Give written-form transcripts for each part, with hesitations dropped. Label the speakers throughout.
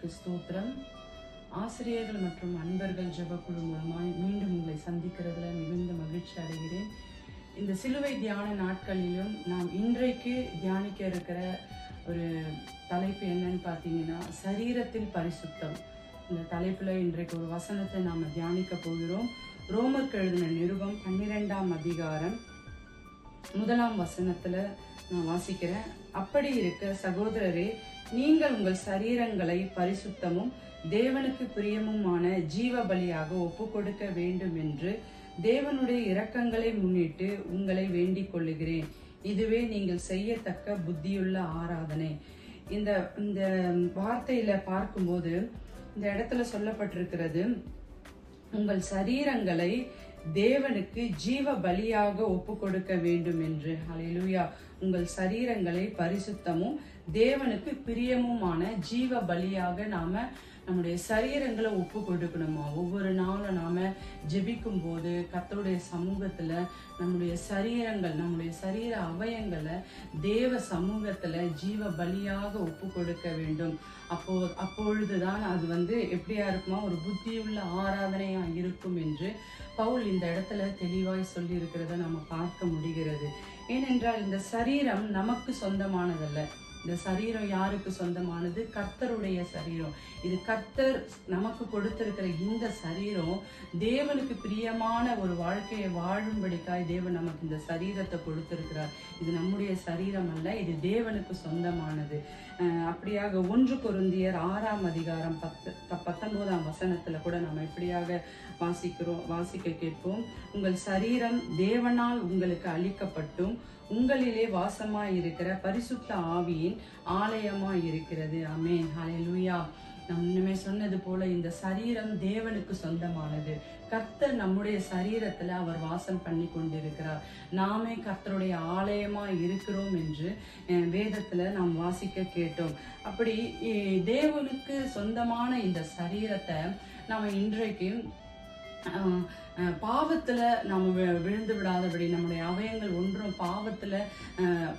Speaker 1: நாமத்திற்கு ஸ்தோத்திரம். ஆசிரியர்கள் மற்றும் அன்பர்கள் ஜெபக்குழு மூலமாய் மீண்டும் உங்களை சந்திக்கிறதுல மிகுந்த மகிழ்ச்சி அடைகிறேன். இந்த சிலுவை தியான நாட்களிலும் நாம் இன்றைக்கு தியானிக்க இருக்கிற ஒரு தலைப்பு என்னன்னு பார்த்தீங்கன்னா, சரீரத்தில் பரிசுத்தம். இந்த தலைப்புல இன்றைக்கு ஒரு வசனத்தை நாம் தியானிக்க போகிறோம். ரோமருக்கு எழுதின நிருபம் 12ஆம் அதிகாரம் 1ஆம் வசனத்துல நான் வாசிக்கிறேன். அப்படி இருக்க சகோதரரே, நீங்கள் உங்கள் சரீரங்களை பரிசுத்தமும் தேவனுக்கு பிரியமுமான ஜீவ பலியாக ஒப்பு கொடுக்க வேண்டும் என்று தேவனுடைய இரக்கங்களை முன்னிட்டு உங்களை வேண்டிக் கொள்ளுகிறேன். இதுவே நீங்கள் செய்யத்தக்க புத்தியுள்ள ஆராதனை. இந்த இந்த வார்த்தையில பார்க்கும்போது இந்த இடத்துல சொல்லப்பட்டிருக்கிறது, உங்கள் சரீரங்களை தேவனுக்கு ஜீவ பலியாக ஒப்பு கொடுக்க வேண்டும் என்று. ஹல்லேலூயா. உங்கள் சரீரங்களை பரிசுத்தமும் தேவனுக்கு பிரியமுமான ஜீவ பலியாக நம்முடைய சரீரங்களை ஒப்பு கொடுக்கணுமா. ஒவ்வொரு நாளும் நாம ஜெபிக்கும் போது கர்த்தருடைய சமூகத்துல நம்முடைய சரீரங்கள், நம்முடைய சரீர அவயங்களை தேவ சமூகத்துல ஜீவ பலியாக ஒப்பு கொடுக்க வேண்டும். அப்பொழுதுதான் அது எப்படியா இருக்குமா, ஒரு புத்தியுள்ள ஆராதனையா இருக்கும் என்று பவுல் இந்த இடத்துல தெளிவாய் சொல்லி இருக்கிறத நம்ம பார்க்க முடிகிறது. ஏனென்றால் இந்த சரீரம் நமக்கு சொந்தமானதல்ல. இந்த சரீரம் யாருக்கு சொந்தமானது? கர்த்தருடைய சரீரம். இது கர்த்தர் நமக்கு கொடுத்திருக்கிற இந்த சரீரம் தேவனுக்கு பிரியமான ஒரு வாழ்க்கையை வாழும்படிக்காய் தேவன் நமக்கு இந்த சரீரத்தை கொடுத்திருக்கிறார். இது நம்முடைய சரீரம் அல்ல, இது தேவனுக்கு சொந்தமானது. அப்படியாக 1 கொரிந்தியர் 6ஆம் அதிகாரம் 19ஆம் வசனத்துல கூட நம்ம எப்படியாக வாசிக்க கேட்போம். உங்கள் சரீரம் தேவனால் உங்களுக்கு அளிக்கப்பட்டும் உங்களிலே வாசமாய் இருக்கிற பரிசுத்த ஆவியின் ஆலயமாய் இருக்கிறது. ஆமென். ஹல்லேலூயா. நான் முன்னமே சொன்னது போல இந்த சரீரம் தேவனுக்கு சொந்தமானது. கர்த்தர் நம்முடைய சரீரத்துல அவர் வாசம் பண்ணி கொண்டிருக்கிறார். நாமே கர்த்தருடைய ஆலயமா இருக்கிறோம் என்று வேதத்துல நாம் வாசிக்க கேட்டோம். அப்படி தேவனுக்கு சொந்தமான இந்த சரீரத்தை நாம இன்றைக்கு பாவத்துல நாம விழுந்து விடாதபடி, நம்முடைய அவயங்கள் ஒன்றும் பாவத்துல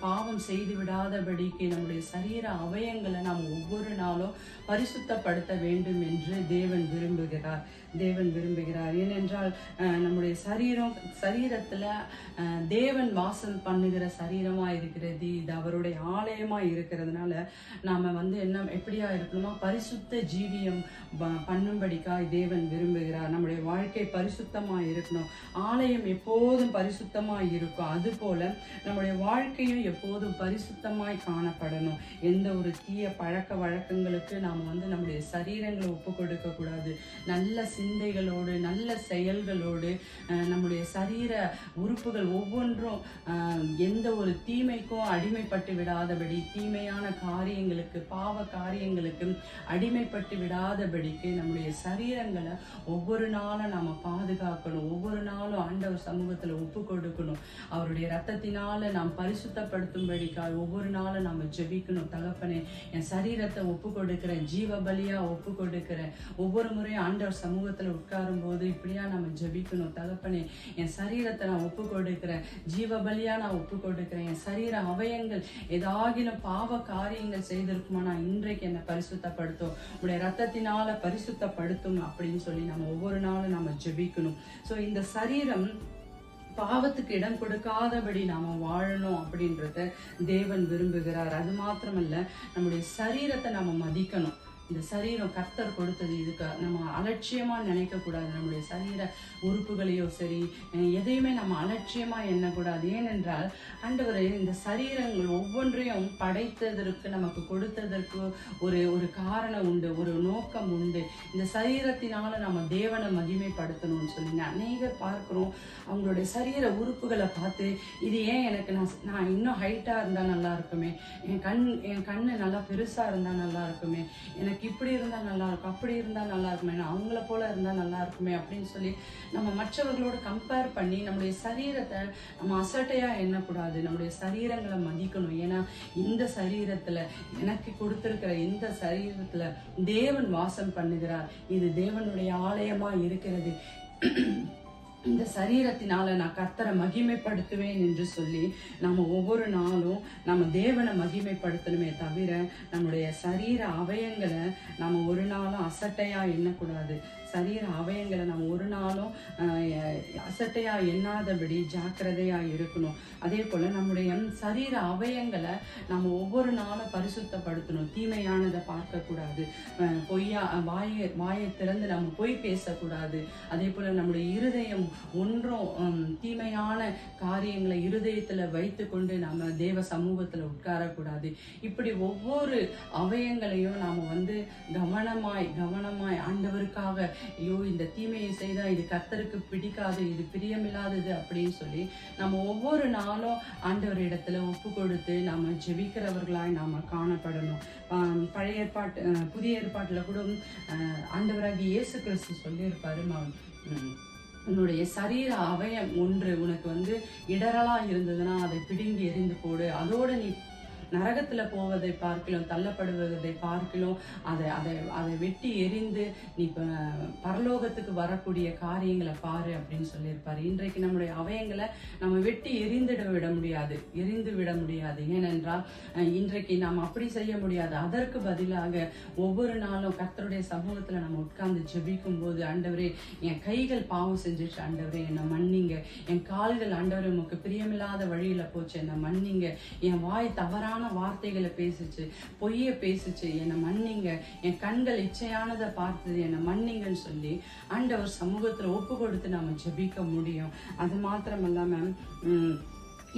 Speaker 1: பாவம் செய்து விடாதபடிக்கு நம்முடைய சரீர அவயங்களை நாம் ஒவ்வொரு நாளும் பரிசுத்தப்படுத்த வேண்டும் என்று தேவன் விரும்புகிறார். ஏனென்றால் நம்முடைய சரீரத்துல தேவன் வாசம் பண்ணுகிற சரீரமா இருக்கிறது. இது அவருடைய ஆலயமா இருக்கிறதுனால நாம எப்படியா இருக்கணுமா, பரிசுத்த ஜீவியம் பண்ணும்படிக்காய் தேவன் விரும்புகிறார். நம்முடைய வாழ்க்கை பரிசுத்தமா இருக்கணும். ஆலயம் எப்போதும் பரிசுத்தமாய் இருக்கும். அது போல நம்முடைய வாழ்க்கையும் எப்போதும் பரிசுத்தமாய் காணப்படணும். எந்த ஒரு தீய பழக்க வழக்கங்களுக்கு நாம் நம்முடைய சரீரங்களை ஒப்பு கொடுக்க கூடாது. நல்ல சிந்தைகளோடு, நல்ல செயல்களோடு நம்முடைய சரீர உறுப்புகள் ஒவ்வொன்றும் எந்த ஒரு தீமைக்கும் அடிமைப்பட்டு விடாதபடி, தீமையான காரியங்களுக்கு, பாவ காரியங்களுக்கு அடிமைப்பட்டு விடாதபடிக்கு நம்முடைய சரீரங்களை ஒவ்வொரு நாளும் நாம பாதுகாக்கணும். ஒவ்வொரு நாளும் ஆண்டவர் சமூகத்துல ஒப்பு கொடுக்கணும். அவருடைய ரத்தத்தினால நாம் பரிசுத்தப்படுத்தும்படிக்காய் ஒவ்வொரு நாளும் நாம ஜெபிக்கணும். தகப்பனே, என் சரீரத்தை ஒப்பு கொடுக்கிறேன், ஜீவ பலியா ஒப்பு கொடுக்கிறேன். ஒவ்வொரு முறையும் ஆண்டவர் சமூகத்துல உட்காரும் போது இப்படியா நம்ம ஜெபிக்கணும். தகப்பனே, என் சரீரத்தை நான் ஒப்பு கொடுக்கிறேன், ஜீவ பலியா நான் ஒப்பு கொடுக்கிறேன். என் சரீர அவயங்கள் ஏதாகிலும் பாவ காரியங்கள் செய்திருக்குமா, நான் இன்றைக்கு என்னை பரிசுத்தப்படுத்தும், உடைய ரத்தத்தினால பரிசுத்தப்படுத்தும் அப்படின்னு சொல்லி நம்ம ஒவ்வொரு நாளும் நம்ம ஜெபிக்கணும். சோ இந்த சரீரம் பாவத்துக்கு இடம் கொடுக்காதபடி நாம வாழணும் அப்படின்றத தேவன் விரும்புகிறார். அது மாத்திரமல்ல, நம்முடைய சரீரத்தை நாம மதிக்கணும். இந்த சரீரம் கர்த்தர் கொடுத்தது. இதுக்கு நம்ம அலட்சியமா நினைக்க கூடாது. நம்முடைய சரீர உறுப்புகளையோ சரி எதையுமே நம்ம அலட்சியமா எண்ணக்கூடாது. ஏனென்றால் ஆண்டவர் இந்த சரீரங்கள் ஒவ்வொன்றையும் படைத்ததற்கு, நமக்கு கொடுத்ததற்கு ஒரு காரணம் உண்டு, ஒரு நோக்கம் உண்டு. இந்த சரீரத்தினால நம்ம தேவனை மகிமைப்படுத்தணும்னு சொல்லி அநேகர் பார்க்கிறோம். அவங்களுடைய சரீர உறுப்புகளை பார்த்து, இது ஏன் எனக்கு, நான் இன்னும் ஹைட்டா இருந்தா நல்லா இருக்குமே, என் கண்ணு நல்லா பெருசா இருந்தா நல்லா இருக்குமே, எனக்கு இப்படி இருந்தா நல்லா இருக்கும், அப்படி இருந்தா நல்லா இருக்குமே, அவங்கள போல இருந்தா நல்லா இருக்குமே அப்படின்னு சொல்லி நம்ம மற்றவர்களோட கம்பேர் பண்ணி நம்முடைய சரீரத்தை நம்ம அசட்டையா எண்ணக்கூடாது. நம்முடைய சரீரங்களை மதிக்கணும். ஏன்னா இந்த சரீரத்துல, எனக்கு கொடுத்திருக்கிற இந்த சரீரத்துல தேவன் வாசம் பண்ணுகிறார். இது தேவனுடைய ஆலயமா இருக்கிறது. இந்த சரீரத்தினால நான் கர்த்தரை மகிமைப்படுத்துவேன் என்று சொல்லி நம்ம ஒவ்வொரு நாளும் நம்ம தேவனை மகிமைப்படுத்தணுமே தவிர நம்முடைய சரீர அவயங்களை நம்ம ஒரு நாளும் அசட்டையா எண்ணக்கூடாது. சரீர அவயங்களை நம்ம ஒரு நாளும் அசட்டையா எண்ணாதபடி ஜாக்கிரதையா இருக்கணும். அதே போல நம்முடைய சரீர அவயங்களை நம்ம ஒவ்வொரு நாளும் பரிசுத்தப்படுத்தணும். தீமையானதை பார்க்க கூடாது. பொய்யா வாயை திறந்து நம்ம பொய் பேசக்கூடாது. அதே போல நம்முடைய இருதயம் ஒன்றும் தீமையான காரியங்களை இருதயத்துல வைத்து கொண்டு நம்ம தேவ சமூகத்துல உட்காரக்கூடாது. இப்படி ஒவ்வொரு அவயங்களையும் நாம கவனமாய் ஆண்டவருக்காக, ஐயோ இந்த தீமையை செய்தா இது கர்த்தருக்கு பிடிக்காது, இது பிரியமில்லாதது அப்படின்னு சொல்லி நம்ம ஒவ்வொரு நாளும் ஆண்டவர் இடத்துல ஒப்பு கொடுத்து நாம ஜெபிக்கிறவர்களாய் நாம காணப்படணும். பழைய ஏற்பாட்டு புதிய ஏற்பாட்டுல கூட ஆண்டவராகி இயேசு கிறிஸ்து சொல்லியிருப்பாரு, உன்னுடைய சரீர அவயம் ஒன்று உனக்கு இடரலா இருந்ததுன்னா அதை பிடுங்கி எறிந்து போடு. அதோட நீ நரகத்துல போவதை பார்க்கலாம், தள்ளப்படுவதை பார்க்கலாம், அதை வெட்டி எரிந்து நீ பரலோகத்துக்கு வரக்கூடிய காரியங்களை பாரு அப்படின்னு சொல்லியிருப்பாரு. இன்றைக்கு நம்முடைய அவயங்களை நம்ம வெட்டி எரிந்து விட முடியாது. ஏனென்றால் இன்றைக்கு நாம் அப்படி செய்ய முடியாது. அதற்கு பதிலாக ஒவ்வொரு நாளும் கர்த்தருடைய சமூகத்துல நம்ம உட்கார்ந்து ஜெபிக்கும் போது, ஆண்டவரே என் கைகள் பாவம் செஞ்சிச்சு, ஆண்டவரே என்னை மன்னிங்க. என் கால்கள் ஆண்டவரே உமக்கு பிரியமில்லாத வழியில போச்சு, என்னை மன்னிங்க. என் வாய் தவறான வார்த்தைகளை பேசுச்சு, பொய்ய பேசுச்சு, என்னை மன்னிங்க. என் கண்கள் இச்சையானதை பார்த்தது, என்னை மன்னிங்கன்னு சொல்லி ஆண்டவர் சமூகத்துல ஒப்பு கொடுத்து நாம ஜெபிக்க முடியும். அது மாத்திரம் இல்லாம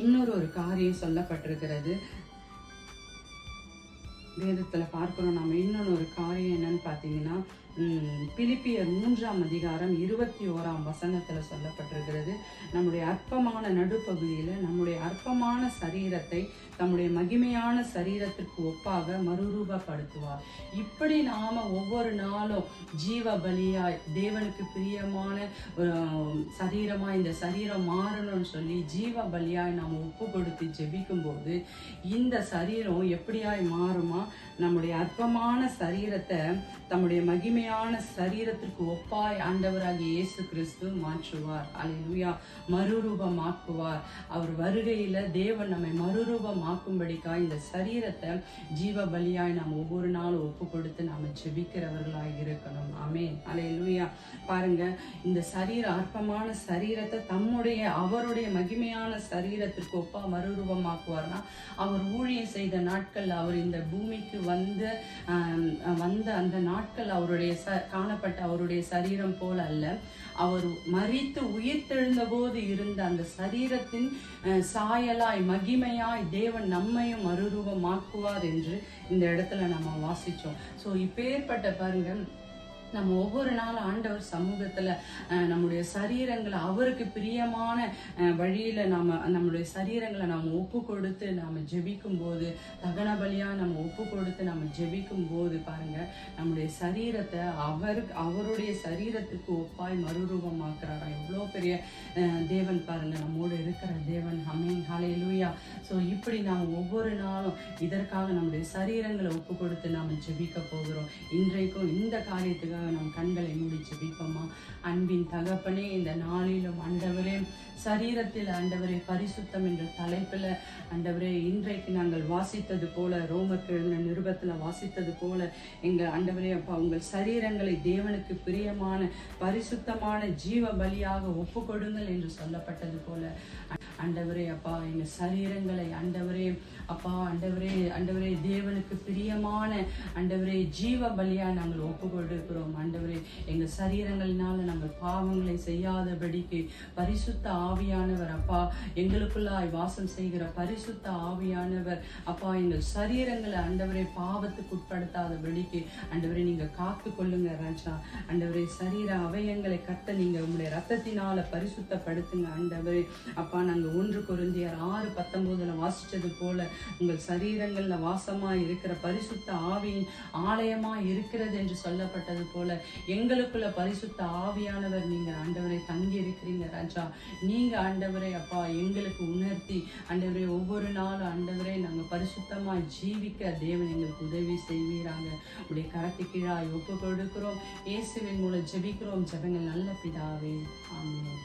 Speaker 1: இன்னொரு காரியம் சொல்லப்பட்டிருக்கிறது வேதத்துல பார்க்கிறோம். நம்ம இன்னொரு காரியம் என்னன்னு பாத்தீங்கன்னா, பிலிப்பியர் 3ஆம் அதிகாரம் 21ஆம் வசனத்துல சொல்லப்பட்டிருக்கிறது, நம்முடைய அற்பமான நடுப்பகுதியில நம்முடைய அற்பமான சரீரத்தை தம்முடைய மகிமையான சரீரத்திற்கு ஒப்பாக மறுரூபப்படுத்துவார். இப்படி நாம ஒவ்வொரு நாளும் ஜீவ பலியாய் தேவனுக்கு பிரியமான சரீரமா இந்த சரீரம் மாறணும்னு சொல்லி ஜீவ பலியாய் நாம ஒப்பு கொடுத்து ஜெபிக்கும் போது இந்த சரீரம் எப்படியாய் மாறுமா? நம்முடைய அற்பமான சரீரத்தை தம்முடைய மகிமையான சரீரத்திற்கு ஒப்பாய் ஆண்டவராகிய இயேசு கிறிஸ்து மாற்றுவார். அல்லேலூயா. மறுரூபமாக்குவார். அவர் வருகையில தேவன் நம்மை மறுரூபமாக்கும்படிக்காய் இந்த சரீரத்தை ஜீவ பலியாய் நாம் ஒவ்வொரு நாளும் ஒப்பு கொடுத்து நாம ஜெபிக்கிறவர்களாய் இருக்கணும். ஆமென். அல்லேலூயா. பாருங்க, இந்த அற்பமான சரீரத்தை அவருடைய மகிமையான சரீரத்திற்கு ஒப்பா மறுரூபமாக்குவார்னா, அவர் ஊழியம் செய்த நாட்கள், அவர் இந்த பூமிக்கு வந்த அந்த நாட்கள் காணப்பட்ட அவருடைய சரீரம் போல அல்ல. அவர் மரித்து உயிர்த்தெழுந்த போது இருந்த அந்த சரீரத்தின் சாயலாய் மகிமையாய் தேவன் நம்மையும் மறுரூபமாக்குவார் என்று இந்த இடத்துல நம்ம வாசிச்சோம். ஸோ இப்பேற்பட்ட பாருங்க, நம்ம ஒவ்வொரு நாளும் ஆண்டவர் சமூகத்துல நம்முடைய சரீரங்களை அவருக்கு பிரியமான வழியில நம்முடைய சரீரங்களை நாம ஒப்பு கொடுத்து நாம ஜெபிக்கும் போது, தகன பலியா நம்ம ஒப்பு கொடுத்து நம்ம ஜெபிக்கும் போது பாருங்க, நம்முடைய சரீரத்தை அவருடைய சரீரத்துக்கு ஒப்பாய் மறுரூபமாக்குறாராம். எவ்வளோ பெரிய தேவன் பாருங்க, நம்மோடு இருக்கிற தேவன். ஆமென். ஹல்லேலூயா. ஸோ இப்படி நாம் ஒவ்வொரு நாளும் இதற்காக நம்முடைய சரீரங்களை ஒப்பு கொடுத்து நாம ஜெபிக்க போகிறோம். இன்றைக்கும் இந்த காரியத்துக்காக நம் கண்களை மூடி ஜெபிப்போமா? அன்பின் தகப்பனே, இந்த நாளிலும் ஆண்டவரே, சரீரத்தில் ஆண்டவரே பரிசுத்தம் என்ற தலைப்புல ஆண்டவரே இன்றைக்கு நாங்கள் வாசித்தது போல, ரோமருக்கு எழுதின நிருபத்துல வாசித்தது போல, எங்க ஆண்டவரே அப்பா உங்கள் சரீரங்களை தேவனுக்கு பிரியமான பரிசுத்தமான ஜீவ பலியாக ஒப்பு கொடுங்கள் என்று சொல்லப்பட்டது போல ஆண்டவரே அப்பா எங்க சரீரங்களை ஆண்டவரே அப்பா ஆண்டவரே தேவனுக்கு பிரியமான ஆண்டவரே ஜீவ பலியா நாங்கள் ஒப்பு கொடுக்கிறோம். ஆண்டவரே எங்க சரீரங்களினால நாங்கள் பாவங்களை செய்யாதபடிக்கு பரிசுத்த ஆவியானவர் அப்பா எங்களுக்குள்ளாய் வாசம் செய்கிற பரிசுத்த ஆவியானவர் அப்பா எங்கள் சரீரங்களை ஆண்டவரே பாவத்துக்கு உட்படுத்தாதபடிக்கு ஆண்டவரே நீங்க காத்து கொள்ளுங்க ராஜா. ஆண்டவரே சரீர அவயங்களை கட்ட நீங்க உங்களுடைய ரத்தத்தினால பரிசுத்தப்படுத்துங்க ஆண்டவரே அப்பா. நாங்க 1 கொரிந்தியர் 6:19 வாசிச்சது போல உங்கள் சரீரங்கள்ல வாசமா இருக்கிற பரிசுத்த ஆவியின் ஆலயமா இருக்கிறது என்று சொல்லப்பட்டது போல எங்களுக்குள்ள பரிசுத்த ஆவியானவர் நீங்க ஆண்டவரை தங்கி இருக்கிறீங்க ராஜா. நீங்க ஆண்டவரே அப்பா எங்களுக்கு உணர்த்தி ஆண்டவரே ஒவ்வொரு நாளும் ஆண்டவரே நாங்க பரிசுத்தமா ஜீவிக்க தேவன் எங்களுக்கு உதவி செய்வீராங்க. உடைய கரத்து கீழாய் ஒப்பு கொடுக்கிறோம். இயேசுவின் மூலம் ஜெபிக்கிறோம். ஜெபங்கள் நல்ல பிதாவே. ஆமென்.